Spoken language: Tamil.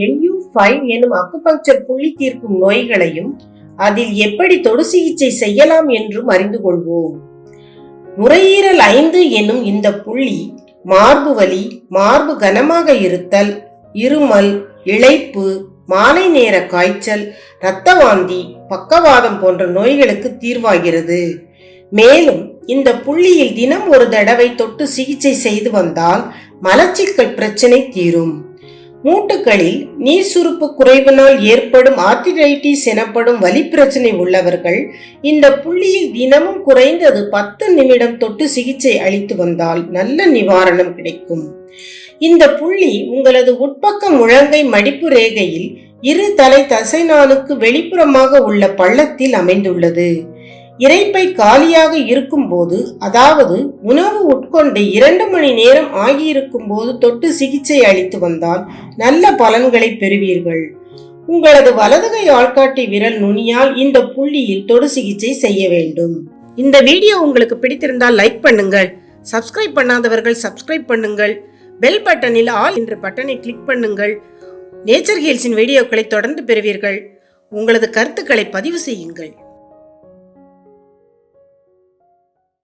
LU5 எனும் அக்குபங்சர் புள்ளி தீர்க்கும் நோய்களையும் அதில் எப்படி தொடு சிகிச்சை செய்யலாம் என்றும் அறிந்து கொள்வோம். நுரையீரல் 5 எனும் இந்த புள்ளி மார்பு வலி, மார்பு கனமாக இருத்தல், இருமல், இளைப்பு, மாலை நேர காய்ச்சல், இரத்த வாந்தி, பக்கவாதம் போன்ற நோய்களுக்கு தீர்வாகிறது. மேலும் இந்த புள்ளியில் தினம் ஒரு தடவை தொட்டு சிகிச்சை செய்து வந்தால் மலச்சிக்கல் பிரச்சனை தீரும். மூட்டுகளில் நீர் சுருப்பு குறைவினால் ஏற்படும் ஆர்த்திரைட்டிஸ் எனப்படும் வலி பிரச்சனை உள்ளவர்கள் இந்த புள்ளியில் தினமும் குறைந்தது 10 நிமிடம் தொட்டு சிகிச்சை அளித்து வந்தால் நல்ல நிவாரணம் கிடைக்கும். இந்த புள்ளி உங்களது உட்பக்க முழங்கை மடிப்பு ரேகையில் இரு தலை தசைநானுக்கு வெளிப்புறமாக உள்ள பள்ளத்தில் அமைந்துள்ளது. இரைப்பை காலியாக இருக்கும் போது, அதாவது உணவு உட்கொண்டு 2 மணி நேரம் ஆகியிருக்கும் போது தொட்டு சிகிச்சை அளித்து வந்தால் நல்ல பலன்களை பெறுவீர்கள். உங்களது வலதுகை ஆள்காட்டி விரல் நுனியால் இந்த புள்ளியில் தொடு சிகிச்சை செய்ய வேண்டும். இந்த வீடியோ உங்களுக்கு பிடித்திருந்தால் லைக் பண்ணுங்கள். சப்ஸ்கிரைப் பண்ணாதவர்கள் சப்ஸ்கிரைப் பண்ணுங்கள். பெல் பட்டனில் ஆல் என்ற பட்டனை கிளிக் பண்ணுங்கள். நேச்சர் ஹீல்ஸின் வீடியோக்களை தொடர்ந்து பெறுவீர்கள். உங்களது கருத்துக்களை பதிவு செய்யுங்கள்.